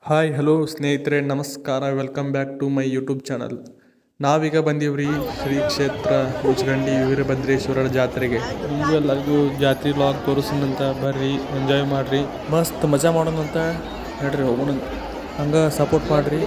Hi hello ಸ್ನೇಹಿತರೆ, ನಮಸ್ಕಾರ. Welcome back to my YouTube channel. ನಾವೀಗ ಬಂದೀವ್ರಿ ಶ್ರೀ ಕ್ಷೇತ್ರ ಉಚ್ಚಗಂಡಿ ವೀರಭದ್ರೇಶ್ವರರ ಜಾತ್ರೆಗೆ. ಎಲ್ಲರಿಗೂ ಜಾತ್ರೆ ಲಾಗ್ ತೋರಿಸಿದಂತ ಬರ್ರಿ, ಎಂಜಾಯ್ ಮಾಡ್ರಿ, ಮಸ್ತ್ ಮಜಾ ಮಾಡೋಣಂತ. ನಡ್ರಿ ಹೋಗೋಣ, ಹಂಗ ಸಪೋರ್ಟ್ ಮಾಡ್ರಿ.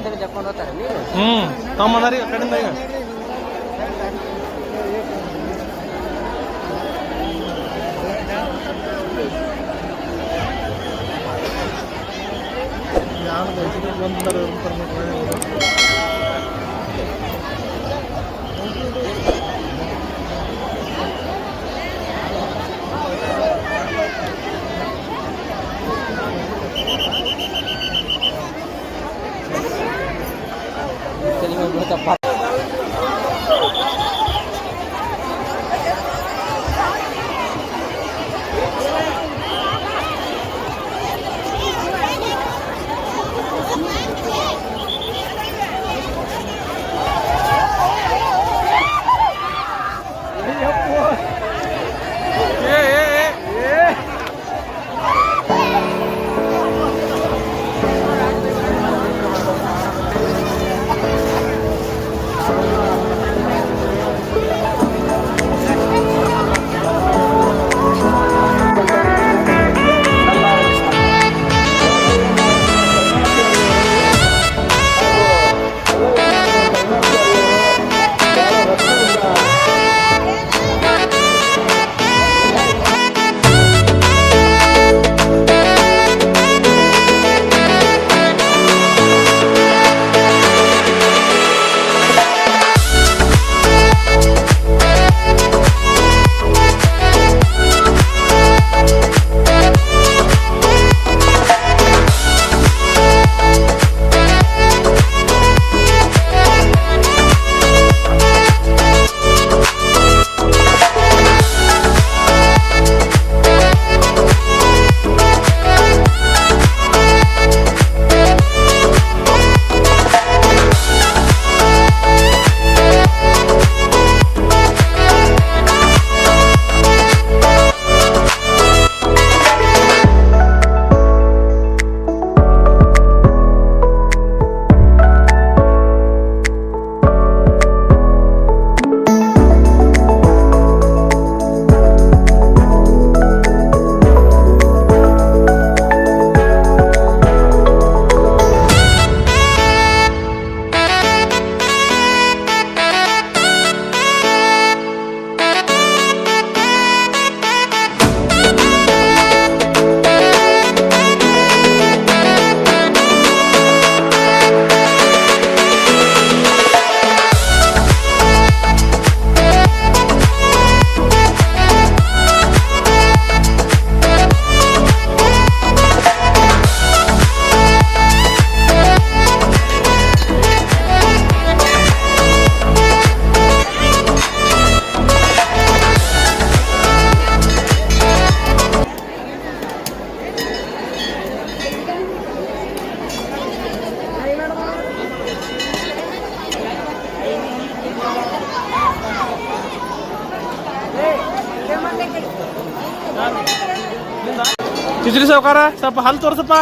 ತಿಜ್ರಿ ಸಾವ್ಕಾರ, ಸ್ವಲ್ಪ ಹಲ್ ತೋರ್ಸಪ್ಪ.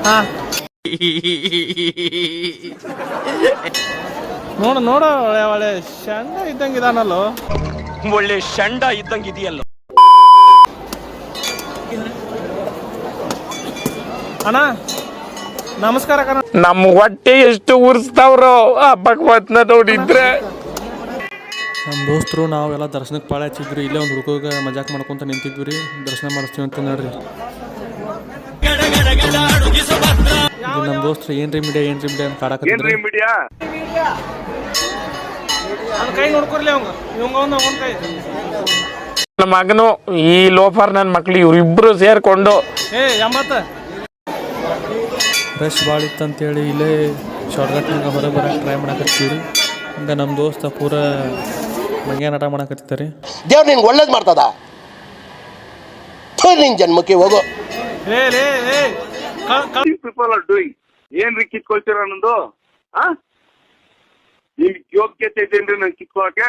ಹಾ, ನೋಡು ನೋಡು, ಒಳ್ಳೆ ಶಂಡ ಇದ್ದಂಗ ಇದಾನಲ್ಲೋ. ಒಳ್ಳೆ ಶಂಡ ಇದ್ದಂಗ ಇದೆಯಲ್ಲೋ. ಅಣ್ಣ ನಮಸ್ಕಾರ ಕಣ. ನಮ್ಮ ಹೊಟ್ಟೆ ಎಷ್ಟು ಉರ್ಸ್ತಾವ್ರೋ ಹಬ್ಬಕ್ ಬಂತ ನೋಡಿದ್ರೆ. ನಮ್ಮ ದೋಸ್ತರು ನಾವೆಲ್ಲ ದರ್ಶನಕ್ಕೆ ಪಾಳೆ ಹಚ್ಚಿದ್ರಿ. ಇಲ್ಲೇ ಒಂದು ಹುಡುಗ ಮಜಾಕ್ ಮಾಡ್ಕೊಂತ ನಿಂತಿದ್ವಿ ರೀ. ದರ್ಶನ ಮಾಡಿಸ್ತೀವಿ ಅಂತ ನೋಡ್ರಿ. ನಮ್ಮ ದೋಸ್ತರು ಏನ್ರಿ ಮೀಡಿಯಾ ಅಂತ ಕಾಡಕತ್ತಿದ್ರಿ. ಕೈ ನೋಡ್ಕೊರ್ಲಿ ಅವಂಗ, ಇವಂಗ ಕೈ. ನನ್ನ ಮಗನು ಈ ಲೋಫರ್ ನನ್ನ ಮಕ್ಳು ಇವ್ರಿಬ್ರು ಸೇರ್ಕೊಂಡು ರಶ್ ಭಾಳ ಇತ್ತಂತೇಳಿ ಇಲ್ಲೇ ಶಾರ್ಟ್ಕಟ್ನಾಗ ಹೊರಗೆ ಬರಕ್ಕೆ ಟ್ರೈ ಮಾಡಕತ್ತೀವಿ. ಹಂಗೆ ನಮ್ಮ ದೋಸ್ತ ಪೂರ ಮಂಗ್ಯ ನಾಟ ಮಾಡಕತ್ತಾರೆ. ದೇವ್ರು ನಿನ್ಗೆ ಒಳ್ಳೇದು ಮಾಡ್ತದ, ನಿನ್ ಜನ್ಮಕ್ಕೆ ಹೋಗೋ. ಪೀಪಲ್ ಆರ್ ಡೂಯಿಂಗ್ ಏನ್ರಿ ಕಿತ್ಕೊಳ್ತೀರ ಅನ್ನೋದು? ನಿಮ್ಗೆ ಯೋಗ್ಯತೆ ಇದೇನ್ರಿ ನಂಗೆ ಕಿತ್ಕೊಳಕ್ಕೆ?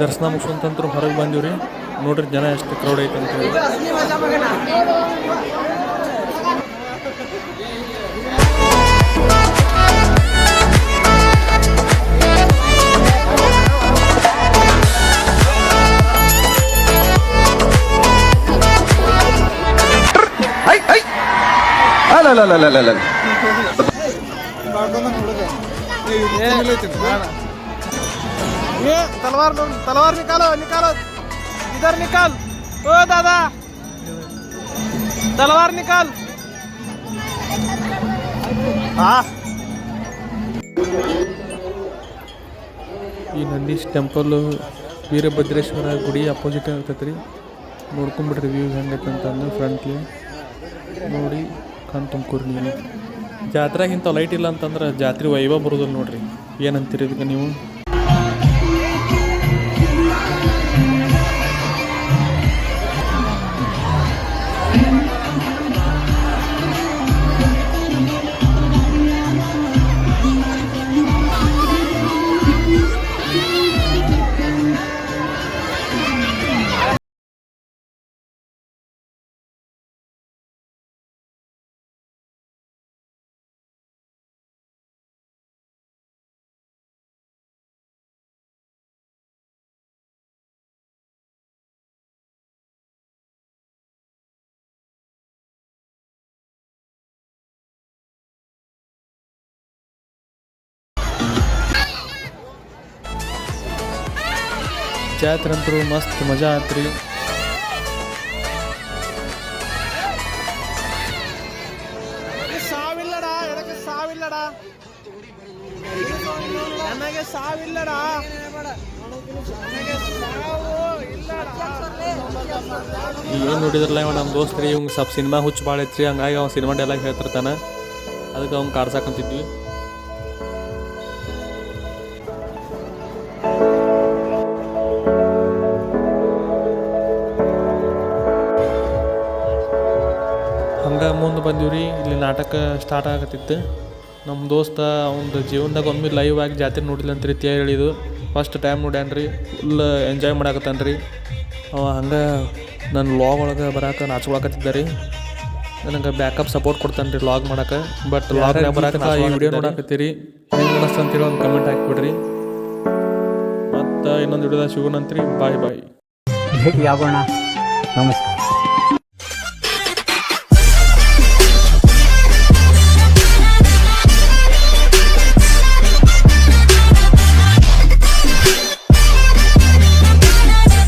ದರ್ಶನ ಮುಗಿಸ್ಕೊಂತಂತ್ರ ಹೊರಗೆ ಬಂದೀವ್ರಿ. ನೋಡ್ರಿ ಜನ ಎಷ್ಟು ಕ್ರೌಡ್ ಐತೆ ಅಂತ ಹೇಳಿ. ये तलवार तलवार निकालो निकालो इधर निकाल ओ दादा तलवार निकाल हाँ ಈ ನಂದೀಶ್ ಟೆಂಪಲ್ಲು ವೀರಭದ್ರೇಶ್ವರ ಗುಡಿ ಅಪೋಸಿಟ್ ಇರ್ತೈತೆ ರೀ. ನೋಡ್ಕೊಂಬಿಡ್ರಿ ವ್ಯೂಸ್ ಹೆಂಗೈತೆ ಅಂತಂದು ಫ್ರಂಟ್ಲಿ ನೋಡಿ ಕಣ್ ತುಂಬ್ಕೊರಿ ನೀವು. ಜಾತ್ರೆಗೆ ಇಂಥ ಲೈಟ್ ಇಲ್ಲ ಅಂತಂದ್ರೆ ಜಾತ್ರೆ ವೈಭವ ಬರೋದಿಲ್ಲ ನೋಡ್ರಿ. ಏನಂತೀರಿ ಇದಕ್ಕೆ ನೀವು? ಜಾತ್ರೆ ಅಂತೂ ಮಸ್ತ್ ಮಜಾ ಆತ್ರಿ. ಸಾವಿಲ್ಲಡ ಎದಕ್ಕೆ ಸಾವಿಲ್ಲಡ ನನಗೆ ಸಾವಿಲ್ಲಡ ಏನು ನೋಡಿದ್ರಲ್ಲ ಇವ ನಮ್ಮ ದೋಸ್ತ್ ರೀ. ಇವಂಗೆ ಸ್ವಲ್ಪ ಸಿನಿಮಾ ಹುಚ್ಚು ಭಾಳ ಐತ್ರಿ. ಹಂಗಾಗಿ ಅವ್ನು ಸಿನಿಮಾ ಡೈಲಾಗ್ ಹೇಳ್ತಿರ್ತಾನೆ. ಅದಕ್ಕೆ ಅವ್ನು ಕಾಡ್ಸಾಕಂತಿದ್ವಿ. ಹಂಗೆ ಮುಂದೆ ಬಂದೀವಿ. ಇಲ್ಲಿ ನಾಟಕ ಸ್ಟಾರ್ಟ್ ಆಗತ್ತಿತ್ತು. ನಮ್ಮ ದೋಸ್ತ ಅವ್ನ ಜೀವನದಾಗ ಒಮ್ಮೆ ಲೈವ್ ಆಗಿ ಜಾತ್ರೆ ನೋಡಿಲ್ಲ ಅಂತ ರೀತಿ ಹೇಳಿದ್ದು. ಫಸ್ಟ್ ಟೈಮ್ ನೋಡ್ಯಾನ್ರಿ. ಫುಲ್ ಎಂಜಾಯ್ ಮಾಡಾಕತ್ತಾನ ರೀ ಅವ. ಹಂಗೆ ನನ್ನ ಲಾಗ್ ಒಳಗೆ ಬರೋಕೆ ನಾಚ್ಕೊಳಕತ್ತಿದ್ದ ರೀ. ನನಗೆ ಬ್ಯಾಕಪ್ ಸಪೋರ್ಟ್ ಕೊಡ್ತಾನೆ ರೀ ಲಾಗ್ ಮಾಡೋಕೆ. ಬಟ್ ಲಾಗ್ನಾಗ ಬರೋಕೆ ಈ ವಿಡಿಯೋ ನೋಡಾಕತ್ತೀರಿ. ಹೆಂಗೆ ಅನ್ನಿಸ್ತು ಅಂತೇಳಿ ಒಂದು ಕಮೆಂಟ್ ಹಾಕಿಬಿಡ್ರಿ. ಮತ್ತು ಇನ್ನೊಂದು ವಿಡಿಯೋದಾಗ ಸಿಗೋಣಂತ್ರಿ. ಬಾಯ್ ಬಾಯ್. ಭೇಟಿಯಾಗೋಣ. ನಮಸ್ಕಾರ.